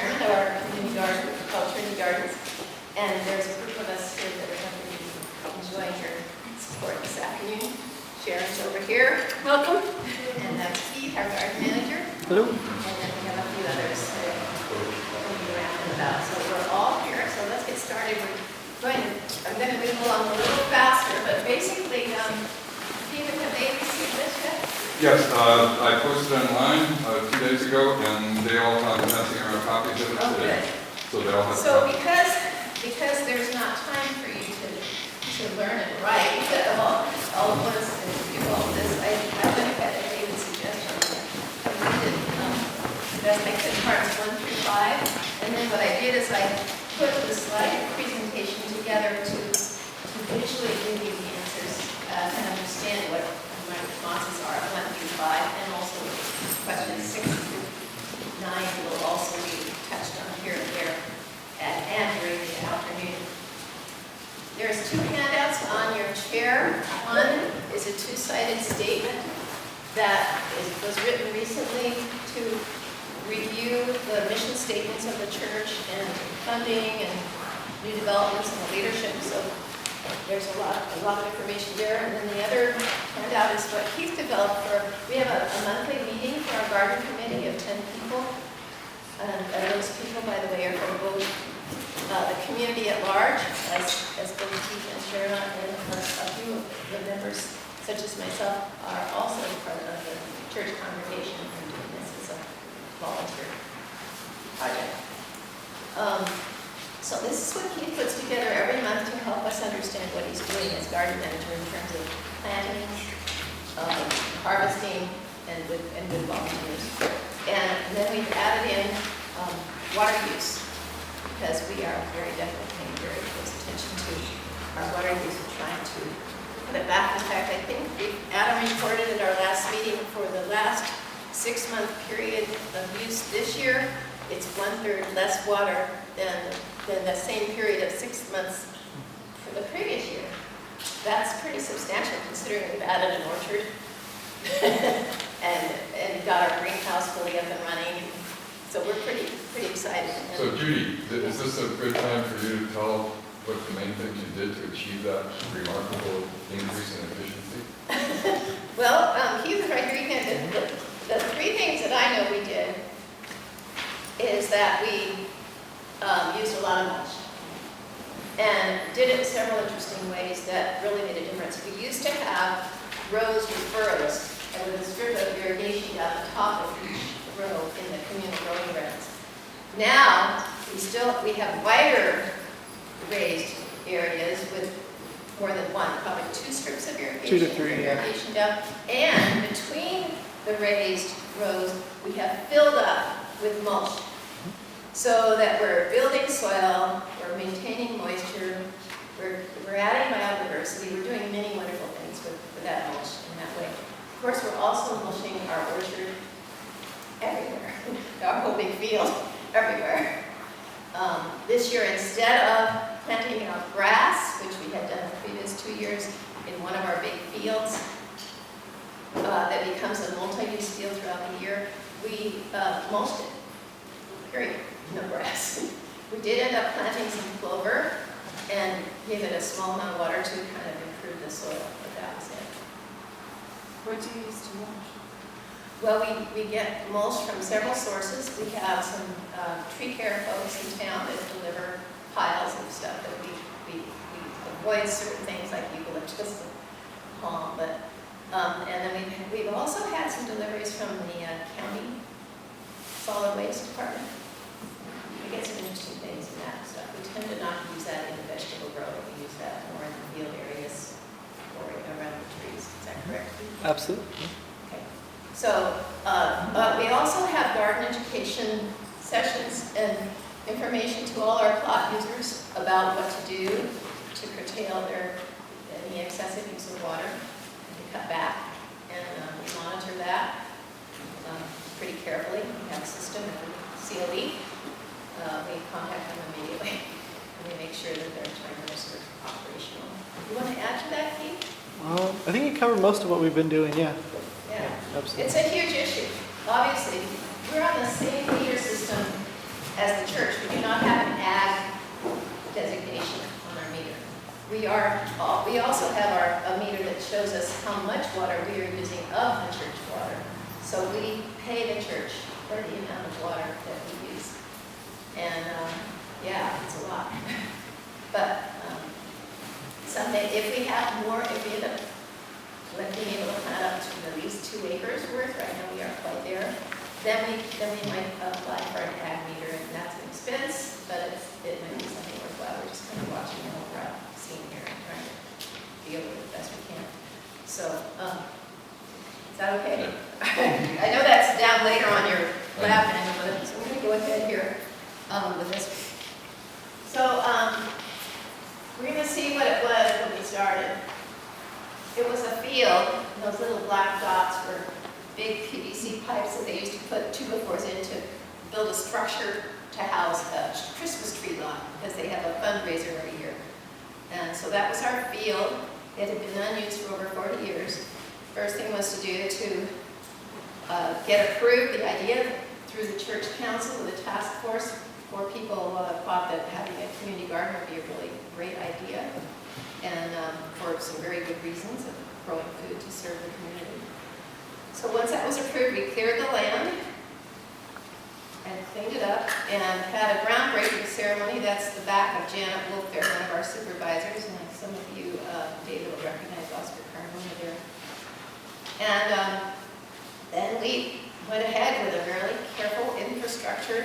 chairman of our community garden called Trinity Gardens. And there's a group of us here that are going to be enjoying your support this afternoon. Sharon's over here. Welcome. And that's Keith, our garden manager. Hello. And then we have a few others that will be around and about. So we're all here. So let's get started. I'm going to move along a little faster, but basically, Stephen, have they received this yet? Yes, I posted online 2 days ago, and they all have passing around copies of it today. So they all have. So because there's not time for you to learn and write all of us and do all of this, I went ahead and made a suggestion. I did best I could parts 1 through 5, and then what I did is I put the slide presentation together to visually give you the answers and understand what my responses are 1 through 5, and also questions 6 through 9 will also be touched on here and there and during the afternoon. There's 2 handouts on your chair. One is a 2-sided statement that was written recently to review the mission statements of the church and funding and new developments and the leadership. So there's a lot of information there. And then the other handout is what Keith developed we have a monthly meeting for our garden committee of 10 people. And those people, by the way, are from both the community at large, as both Keith and Sharon, and a few of the members, such as myself, are also part of the church congregation and doing this as a volunteer project. So this is what Keith puts together every month to help us understand what he's doing as garden manager in terms of planting, harvesting, and with volunteers. And then we've added in water use, because we are very definitely paying very close attention to our water use and trying to put it back. In fact, I think Adam reported at our last meeting for the last 6-month period of use this year, it's 1/3 less water than the same period of 6 months for the previous year. That's pretty substantial considering we've added an orchard and got our greenhouse fully up and running. So we're pretty excited. So Judy, is this a good time for you to tell what the main things you did to achieve that remarkable increase in efficiency? Well, Keith is right here. The 3 things that I know we did is that we used a lot of mulch and did it in several interesting ways that really made a difference. We used to have rows with furrows and with a strip of irrigation down the top of each row in the communal growing grounds. Now we have wider raised areas with more than one, probably 2 strips of irrigation. 2 to 3, irrigation down, and between the raised rows we have filled up with mulch, so that we're building soil, we're maintaining moisture, we're adding biodiversity, we're doing many wonderful things with that mulch in that way. Of course, we're also mulching our orchard everywhere, our whole big field everywhere. This year, instead of planting out grass, which we had done the previous 2 years in one of our big fields, that becomes a multi-use field throughout the year, we mulched it, period, no grass. We did end up planting some clover and gave it a small amount of water to kind of improve the soil, but that was it. What do you use to mulch? Well, we get mulch from several sources. We have some tree care folks in town that deliver piles of stuff that we avoid certain things like eucalyptus and palm, but and then we've also had some deliveries from the county solid waste department. We get some interesting things in that stuff. We tend to not use that in the vegetable grow. We use that more in the field areas or around the trees. Is that correct? Absolutely. Okay. So we also have garden education sessions and information to all our plot users about what to do to curtail any excessive use of water and to cut back. And we monitor that pretty carefully. We have a system and we see a leak. We contact them immediately and we make sure that their timers are operational. You want to add to that, Keith? I think you covered most of what we've been doing, yeah. Yeah. Absolutely. It's a huge issue. Obviously, we're on the same meter system as the church, we do not have an ag designation on our meter. We also have a meter that shows us how much water we are using of the church water. So we pay the church for the amount of water that we use. And yeah, it's a lot. But someday, if we have more, if we end up being able to plant up to at least 2 acres worth, right now we aren't quite there, then we might apply for an ag meter, and that's an expense, but it might be something worthwhile. We're just kind of watching the whole route scene here and trying to deal with it best we can. So, is that okay? I know that's down later on your lap, but so we're going to go ahead here with this. So, we're going to see what it was when we started. It was a field, and those little black dots were big PVC pipes that they used to put 2x4s in to build a structure to house a Christmas tree lot, because they have a fundraiser every year. And so that was our field. It had been unused for over 40 years. First thing was to do to get approved, the idea through the church council with a task force. 4 people thought that having a community garden would be a really great idea, and for some very good reasons of growing food to serve the community. So once that was approved, we cleared the land and cleaned it up and had a groundbreaking ceremony. That's the back of Janet Wolffair, one of our supervisors, and like some of you, David will recognize Oscar Carmona there. And then we went ahead with a very careful infrastructure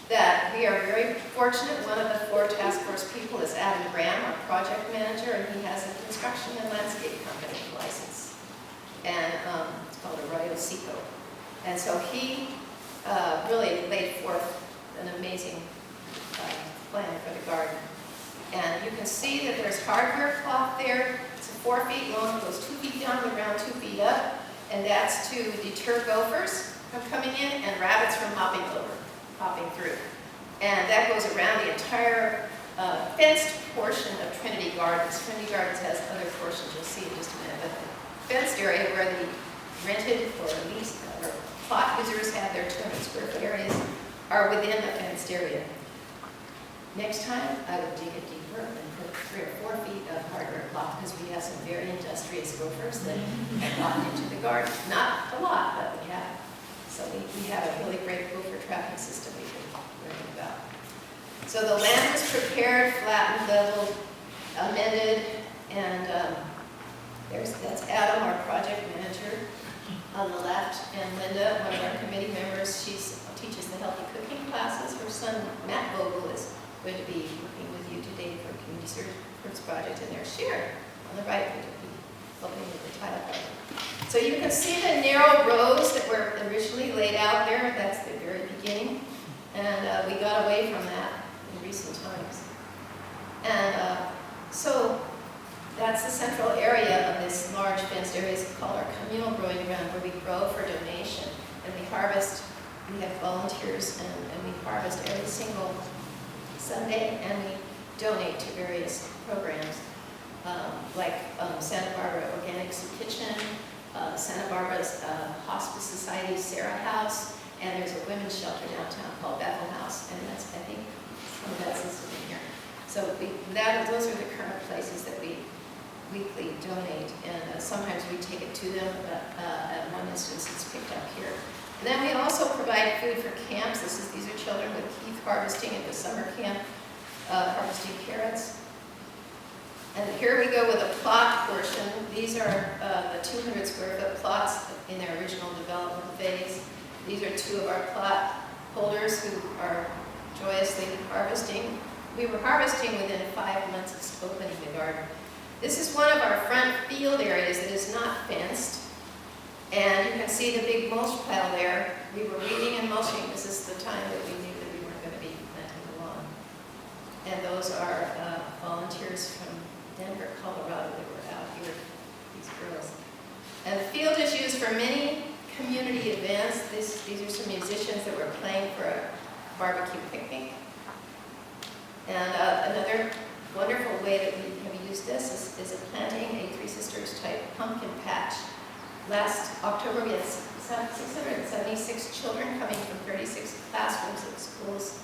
that we are very fortunate. One of the 4 task force people is Adam Graham, our project manager, and he has a construction and landscape company license. And it's called Arroyo Seco. And so he really laid forth an amazing plan for the garden. And you can see that there's hardware cloth there. It's 4 feet long, it goes 2 feet down the ground, 2 feet up. And that's to deter gophers from coming in and rabbits from hopping through. And that goes around the entire fenced portion of Trinity Gardens. Trinity Gardens has other portions you'll see in just a minute, but the fenced area where the rented or leased or plot users have their 200 square foot areas are within the fenced area. Next time, I would dig it deeper and put 3 or 4 feet of hardware cloth, because we have some very industrious gophers that have gotten into the garden. Not a lot, but we have. So we have a really great gopher trapping system we've been learning about. So the land was prepared, flattened, leveled, amended, and that's Adam, our project manager, on the left, and Linda, one of our committee members. She teaches the healthy cooking classes. Her son, Matt Vogel, is going to be working with you today for a community service project, and there's Sharon on the right, who will be helping with the tile project. So you can see the narrow rows that were originally laid out there. That's the very beginning. And we got away from that in recent times. And so that's the central area of this large fenced area. It's called our communal growing ground, where we grow for donation. And we harvest, we have volunteers, and we harvest every single Sunday, and we donate to various programs, like Santa Barbara Organic Soup Kitchen, Santa Barbara's Hospice Society Sarah House, and there's a women's shelter downtown called Bethel House, and that's, I think, some of that's listed in here. So those are the current places that we weekly donate, and sometimes we take it to them, but in one instance it's picked up here. And then we also provide food for camps. These are children with Keith harvesting at the summer camp, harvesting carrots. And here we go with a plot portion. These are the 200 square foot plots in their original development phase. These are 2 of our plot holders who are joyously harvesting. We were harvesting within 5 months of opening the garden. This is one of our front field areas that is not fenced. And you can see the big mulch pile there. We were weeding and mulching. This is the time that we knew that we weren't going to be planting the lawn. And those are volunteers from Denver, Colorado. They were out here, these girls. And the field is used for many community events. These are some musicians that were playing for a barbecue picnic. And another wonderful way that we have used this is a planting a Three Sisters type pumpkin patch. Last October, we had 676 children coming from 36 classrooms at schools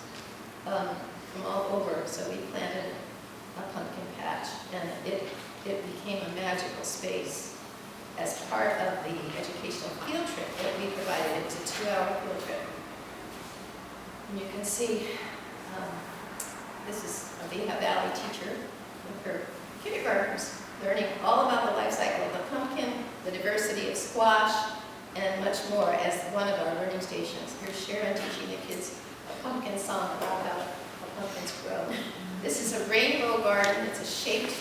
from all over. So we planted a pumpkin patch, and it became a magical space as part of the educational field trip that we provided. It was a 2-hour field trip. And you can see, this is a Lehigh Valley teacher with her kindergartners, learning all about the life cycle of the pumpkin, the diversity of squash, and much more as one of our learning stations. Here's Sharon teaching the kids a pumpkin song about how pumpkins grow. This is a rainbow garden. It's a shaped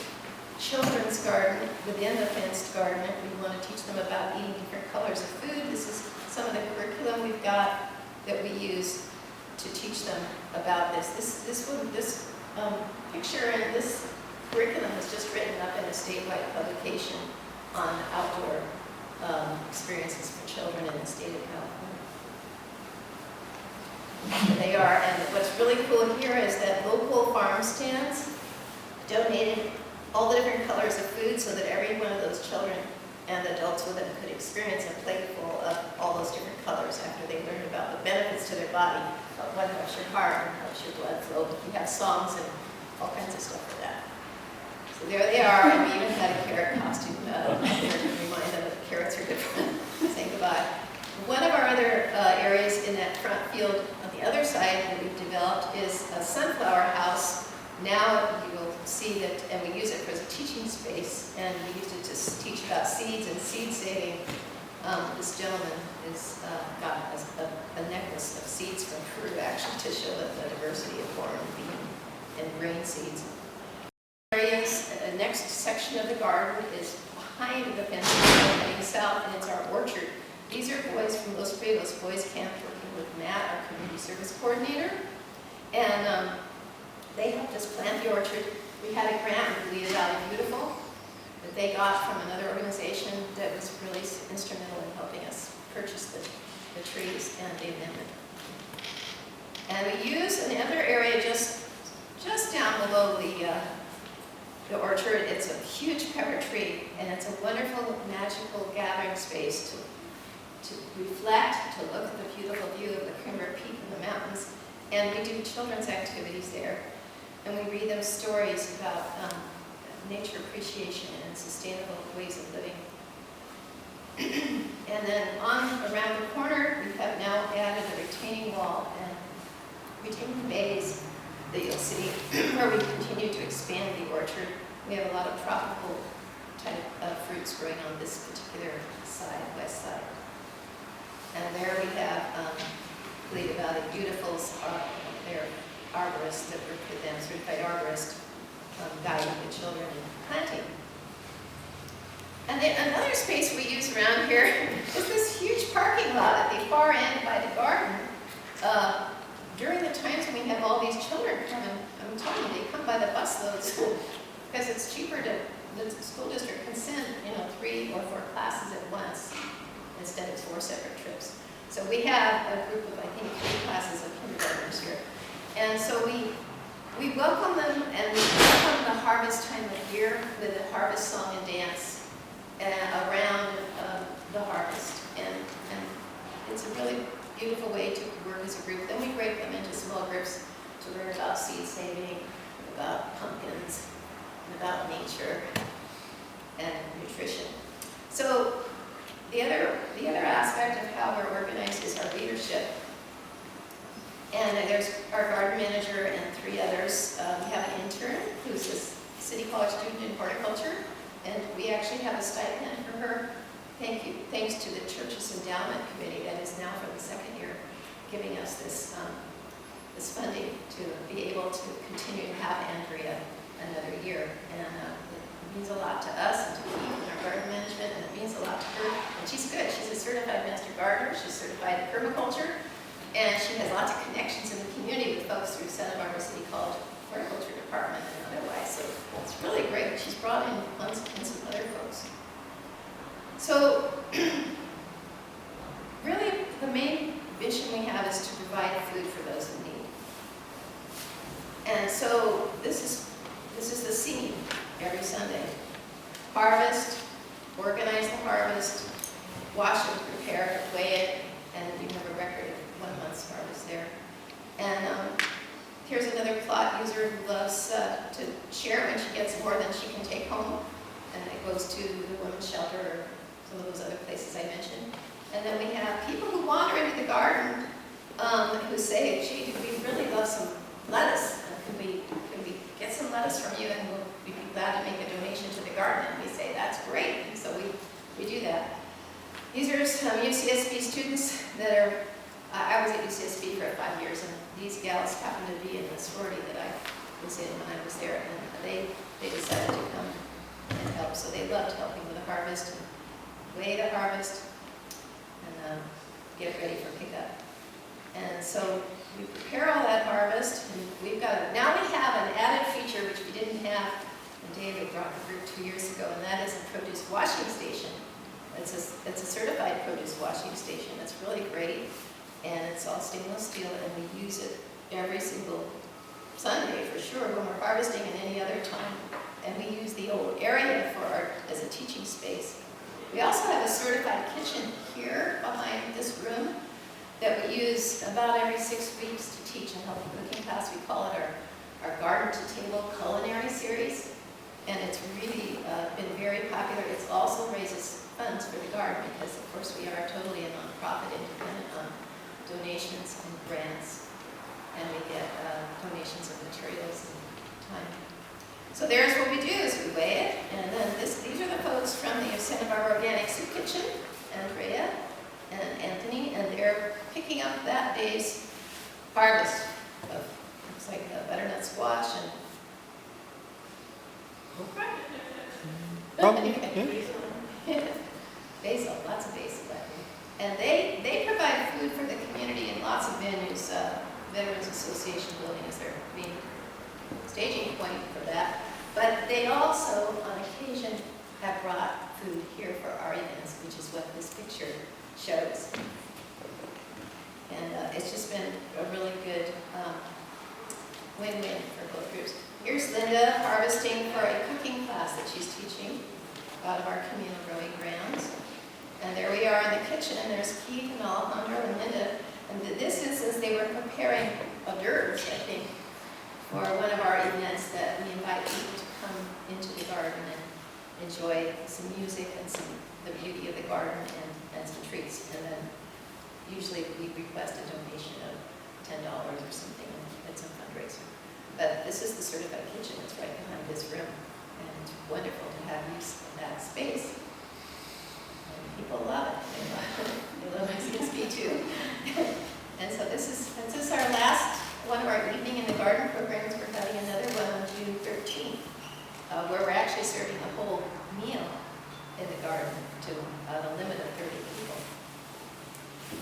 children's garden within the fenced garden. We want to teach them about eating different colors of food. This is some of the curriculum we've got that we use to teach them about this. This picture and this curriculum was just written up in a statewide publication on outdoor experiences for children in the state of California. They are, and what's really cool here is that local farm stands donated all the different colors of food so that every one of those children and adults with them could experience a plateful of all those different colors after they learned about the benefits to their body, what helps your heart and helps your blood flow. We have songs and all kinds of stuff for that. So there they are, and we even had a carrot costume there to remind them that the carrots are good for them. Say goodbye. One of our other areas in that front field on the other side that we've developed is a sunflower house. Now you will see that, and we use it as a teaching space, and we used it to teach about seeds and seed saving. This gentleman has got a necklace of seeds from Peru, actually, to show the diversity of corn and bean and grain seeds. The next section of the garden is behind the fence heading south, and it's our orchard. These are boys from Los Fritos Boys Camp working with Matt, our community service coordinator, and they helped us plant the orchard. We had a grant with Lehigh Valley Beautiful that they got from another organization that was really instrumental in helping us purchase the trees and the amendment. And we use another area just down below the orchard. It's a huge pepper tree, and it's a wonderful, magical gathering space to reflect, to look at the beautiful view of the Crimber Peak and the mountains. And we do children's activities there. And we read them stories about nature appreciation and sustainable ways of living. And then around the corner, we have now added a retaining wall and retaining bays that you'll see where we continue to expand the orchard. We have a lot of tropical type of fruits growing on this particular side, west side. And there we have Lehigh Valley Beautiful's, their arborists that work with them, certified arborists, guiding the children in planting. And then another space we use around here is this huge parking lot at the far end by the garden. During the times when we have all these children coming, I'm telling you, they come by the busloads because it's cheaper the school district can send 3 or 4 classes at once instead of 4 separate trips. So we have a group of, I think, 3 classes of kindergartners here. And so we welcome them, and we welcome the harvest time of year with a harvest song and dance around the harvest. And it's a really beautiful way to work as a group. Then we break them into small groups to learn about seed saving, about pumpkins, and about nature and nutrition. So the other aspect of how we're organized is our leadership. And there's our garden manager and 3 others. We have an intern who's a City College student in horticulture, and we actually have a stipend for her. Thanks to the church's endowment committee that is now for the 2nd year giving us this funding to be able to continue to have Andrea another year. And it means a lot to us and to Keith and our garden management, and it means a lot to her. And she's good. She's a certified master gardener. She's certified in permaculture. And she has lots of connections in the community with folks through Santa Barbara City College Horticulture Department and otherwise. So it's really great. She's brought in some other folks. So really the main vision we have is to provide food for those in need. And so this is the scene every Sunday. Harvest, organize the harvest, wash and prepare, weigh it, and you have a record of 1 month's harvest there. And here's plot user who loves to share when she gets more than she can take home. And it goes to the women's shelter or some of those other places I mentioned. And then we have people who wander into the garden who say, gee, we really love some lettuce. Could we get some lettuce from you, and we'd be glad to make a donation to the garden? And we say, that's great. And so we do that. These are some UCSB students that are, I was at UCSB for 5 years, and these gals happened to be in the sorority that I was in when I was there, and they decided to come and help. So they loved helping with the harvest, and weigh the harvest, and get it ready for pickup. And so we prepare all that harvest, and now we have an added feature which we didn't have when David brought the group 2 years ago, and that is a produce washing station. It's a certified produce washing station. It's really great, and it's all stainless steel, and we use it every single Sunday for sure when we're harvesting and any other time. And we use the old area as a teaching space. We also have a certified kitchen here behind this room that we use about every 6 weeks to teach a healthy cooking class. We call it our Garden to Table culinary series, and it's really been very popular. It also raises funds for the garden because, of course, we are totally a nonprofit, independent on donations and grants, and we get donations of materials and time. So there's what we do is we weigh it, and then these are the folks from the Santa Barbara Organic Soup Kitchen, Andrea and Anthony, and they're picking up that day's harvest of, looks like butternut squash and basil, lots of basil. And they provide food for the community in lots of venues. Veterans Association building is their main staging point for that. But they also, on occasion, have brought food here for our events, which is what this picture shows. And it's just been a really good win-win for both groups. Here's Linda harvesting for a cooking class that she's teaching out of our communal growing grounds. And there we are in the kitchen, and there's Keith and Alejandro and Linda. And this instance, they were preparing hors d'oeuvres, I think, for one of our events that we invite people to come into the garden and enjoy some music and the beauty of the garden and some treats. And then usually we request a donation of $10 or something, and it's a fundraiser. But this is the certified kitchen. It's right behind this room, and it's wonderful to have use of that space. And people love it. They love UCSB too. And so this is our last one of our evening in the garden programs. We're having another one on June 13th, where we're actually serving a whole meal in the garden to the limit of 30 people.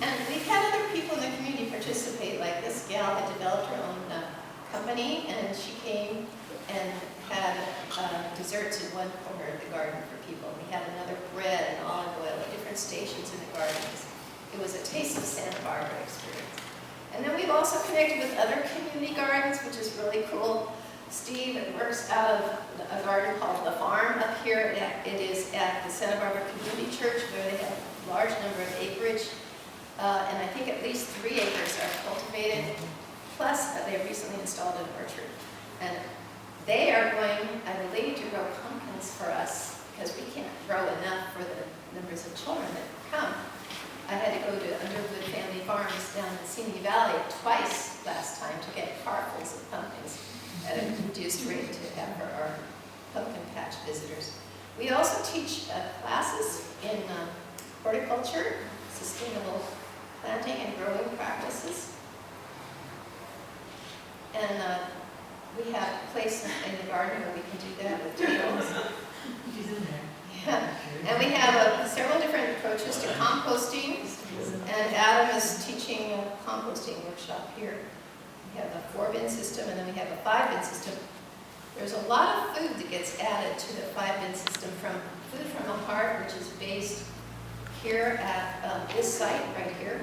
And we've had other people in the community participate, like this gal had developed her own company, and she came and had desserts in one corner of the garden for people. We had another bread and olive oil at different stations in the garden. It was a Taste of Santa Barbara experience. And then we've also connected with other community gardens, which is really cool. Steve works out of a garden called The Farm up here. It is at the Santa Barbara Community Church, where they have a large number of acreage. And I think at least 3 acres are cultivated. Plus, they recently installed an orchard. And they are going, I believe, to grow pumpkins for us, because we can't grow enough for the numbers of children that come. I had to go to Underwood Family Farms down in Simi Valley twice last time to get carfuls of pumpkins at a reduced rate to have for our pumpkin patch visitors. We also teach classes in horticulture, sustainable planting and growing practices. And we have a place in the garden where we can do that with tables. Yeah. And we have several different approaches to composting, and Adam is teaching a composting workshop here. We have a 4-bin system, and then we have a 5-bin system. There's a lot of food that gets added to the 5-bin system, from Food from the Heart, which is based here at this site right here.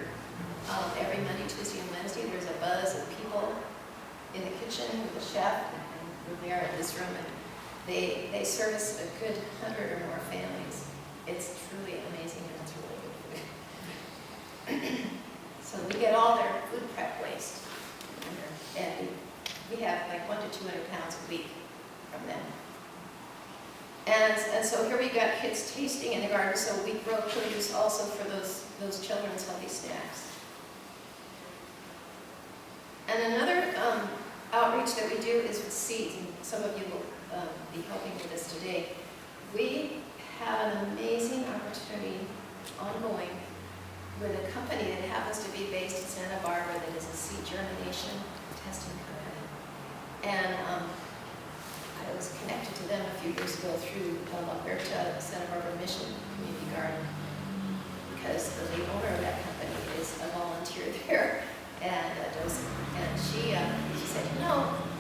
Every Monday, Tuesday, and Wednesday, there's a buzz of people in the kitchen with a chef, and we're there in this room, and they service a good 100 or more families. It's truly amazing, and it's really good food. So we get all their food prep waste, and we we have like 100 to 200 pounds a week from them. And so here we got kids tasting in the garden, so we grow produce also for those children's healthy snacks. And another outreach that we do is with seeds, and some of you will be helping with this today. We have an amazing opportunity ongoing with a company that happens to be based in Santa Barbara that is a seed germination testing company. And I was connected to them a few years ago through La Huerta Santa Barbara Mission Community Garden, because the owner of that company is a volunteer there, and she said,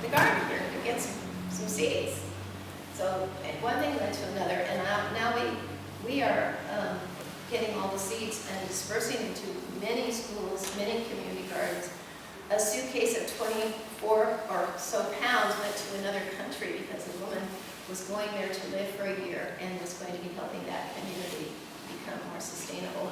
the garden here could get some seeds. So and one thing led to another, and now we are getting all the seeds and dispersing them to many schools, many community gardens. A suitcase of 24 or so pounds went to another country because a woman was going there to live for a year and was going to be helping that community become more sustainable.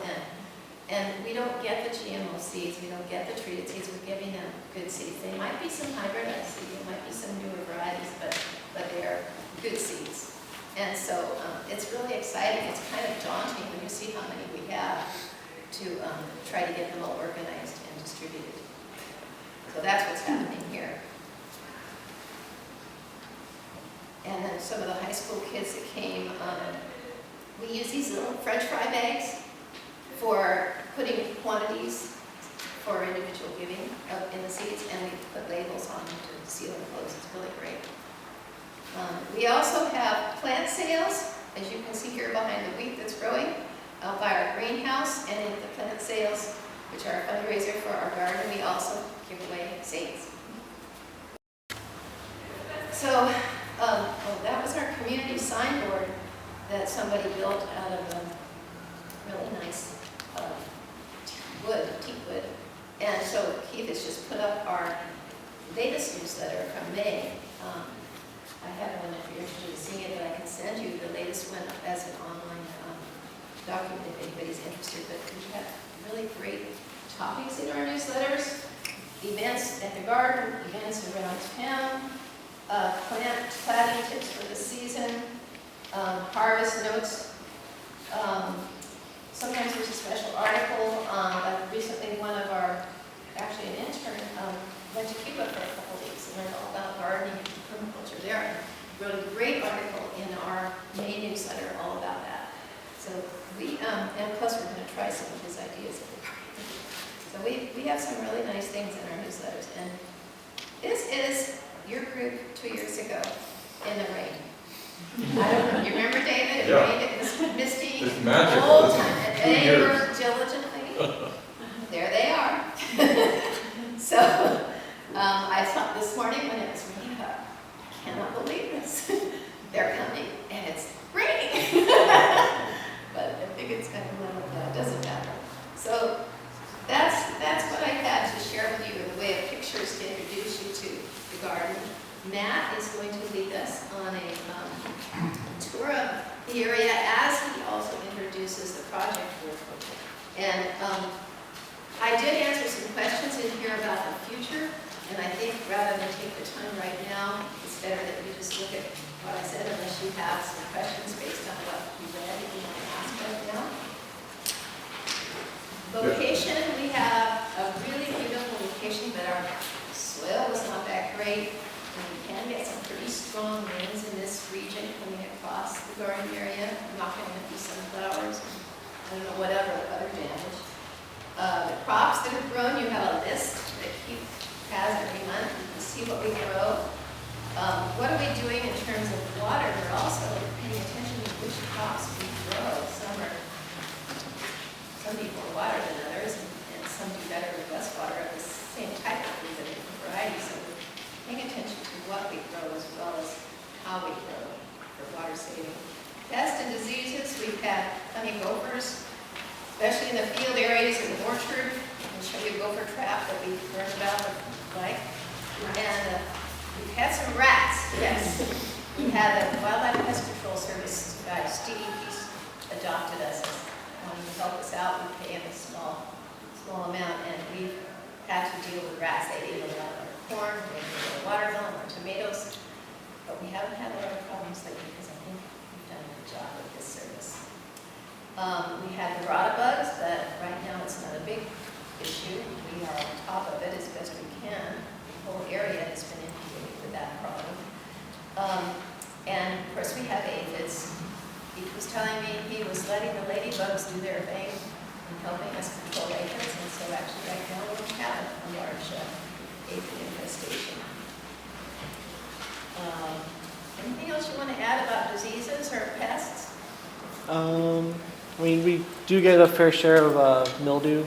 And we don't get the GMO seeds, we don't get the treated seeds, we're giving them good seeds. They might be some hybridized seeds, there might be some newer varieties, but they're good seeds. And so it's really exciting. It's kind of daunting when you see how many we have to try to get them all organized and distributed. So that's what's happening here. And then some of the high school kids that came, we use these little French fry bags for putting quantities for individual giving in the seeds, and we put labels on them to seal and close. It's really great. We also have plant sales, as you can see here behind the wheat that's growing, by our greenhouse, and in the plant sales, which are a fundraiser for our garden, we also give away seeds. So, that was our community signboard that somebody built out of a really nice teak wood. And so Keith has just put up our latest newsletter from May. I have one if you're interested in seeing it, but I can send you the latest one as an online document if anybody's interested. But we have really great topics in our newsletters, events at the garden, events around town, plant planting tips for the season, harvest notes. Sometimes there's a special article. Like recently, one of our, actually an intern, went to Cuba for a couple of weeks and learned all about gardening and permaculture there. And wrote a great article in our May newsletter all about that. So we, and plus we're going to try some of his ideas at the garden. So we have some really nice things in our newsletters. And this is your group 2 years ago in the rain. I don't know, you remember David? It rained, it was misty. It's magical, All the isn't time. it? And 2 they years. worked diligently. There they are. So I thought this morning when it was raining, I thought, I cannot believe this. They're coming and it's raining. But I think it's kind of it doesn't matter. So that's what I had to share with you in the way of pictures to introduce you to the garden. Matt is going to lead us on a tour of the area as he also introduces the project work. And I did answer some questions in here about the future, and I think rather than take the time right now, it's better that you just look at what I said unless you have some questions based on what you read that you want to ask right now. Location, we have a really beautiful location, but our soil was not that great. And we can get some pretty strong winds in this region coming across the garden area, knocking a few sunflowers, I don't know, whatever other damage. The crops that have grown, you have a list that Keith has every month. You can see what we grow. What are we doing in terms of water? We're also paying attention to which crops we grow. Some people are water than others, and some do better with less water of the same type of food, but different varieties. So we're paying attention to what we grow as well as how we grow for water saving. Pests and diseases, we've had plenty of gophers, especially in the field areas in the orchard. I can show you a gopher trap that we've learned about, like. And we've had some rats, yes. We had the Wildlife Pest Control Service guy, Steve, he's adopted us. Wanting to help us out, we pay him a small amount, and we've had to deal with rats. They ate a lot of our corn, maybe a little watermelon or tomatoes. But we haven't had a lot of problems lately because I think we've done a good job with this service. We had the rota bugs, but right now it's not a big issue. We are on top of it as best we can. The whole area has been inundated with that problem. And of course we have aphids. He was telling me he was letting the ladybugs do their thing and helping us control aphids, and so actually right now we don't have a large aphid infestation. Anything else you want to add about diseases or pests? I mean, we do get a fair share of mildew,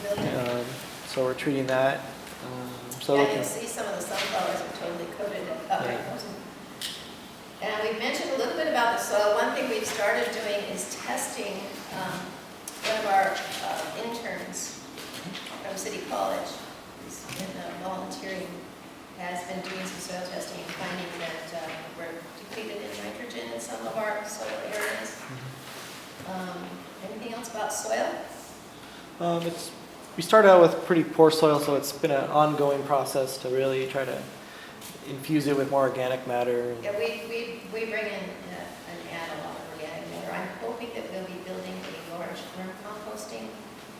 Mildew? so we're treating that. So Yeah, looking, you'll see some of the sunflowers are totally coated up. Yeah. And we've mentioned a little bit about the soil. One thing we've started doing is testing. One of our interns from City College, who's been volunteering, has been doing some soil testing and finding that we're depleted in nitrogen in some of our soil areas. Anything else about soil? we started out with pretty poor soil, so it's been an ongoing process to really try to infuse it with more organic matter. Yeah, we bring in and add a lot of organic matter. I'm hoping that we'll be building a large worm composting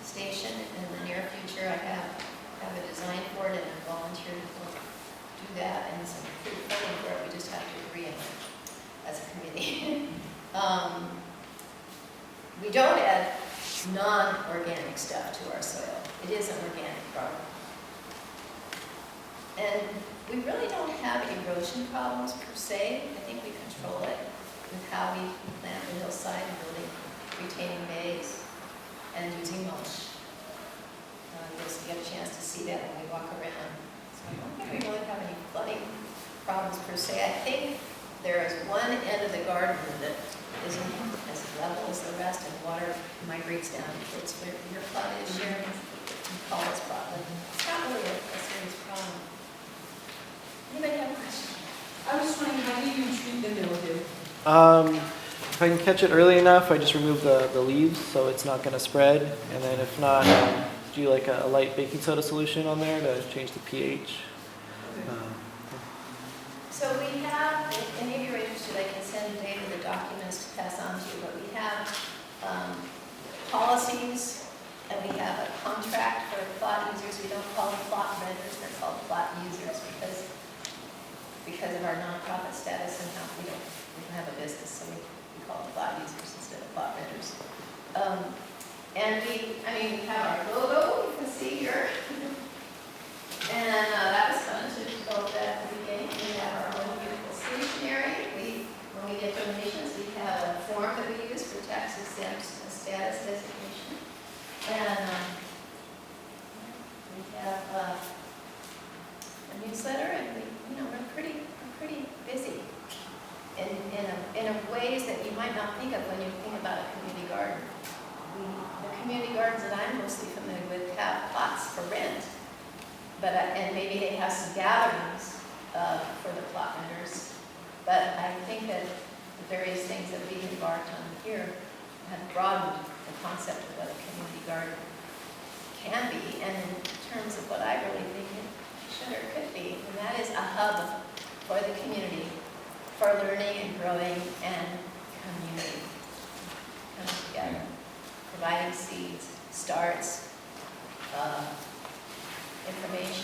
station in the near future. I have a design for it and a volunteer to do that, and some good funding for it. We just have to agree on it as a committee. We don't add non-organic stuff to our soil. It is an organic product. And we really don't have erosion problems per se. I think we control it with how we plant the hillside and building retaining bays and using mulch. You'll get a chance to see that when we walk around. So I don't think we really have any flooding problems per se. I think there is one end of the garden that isn't as level as the rest, and water migrates down. It's where your plot is, Sharon, you call this problem. It's not really a serious problem. Anybody have a question? I was just wondering, how do you treat the mildew? If I can catch it early enough, I just remove the leaves so it's not going to spread. And then if not, do like a light baking soda solution on there to change the pH. So we have, if any of you are interested, I can send David the documents to pass on to you, but we have policies and we have a contract for plot users. We don't call them plot renters, they're called plot users because of our nonprofit status and how we don't have a business, so we call them plot users instead of plot renters. And we have our logo, you can see here. And that was fun to build that at the beginning. We have our own beautiful stationery. When we get donations, we have a form that we use for tax exempt status designation. And we have a newsletter, and we're pretty busy in ways that you might not think of when you think about a community garden. The community gardens that I'm mostly familiar with have plots for rent. But, and maybe they have some gatherings for the plot vendors. But I think that the various things that we've embarked on here have broadened the concept of what a community garden can be, and in terms of what I really think it should or could be, and that is a hub for the community, for learning and growing and community coming together, providing seeds, starts, information,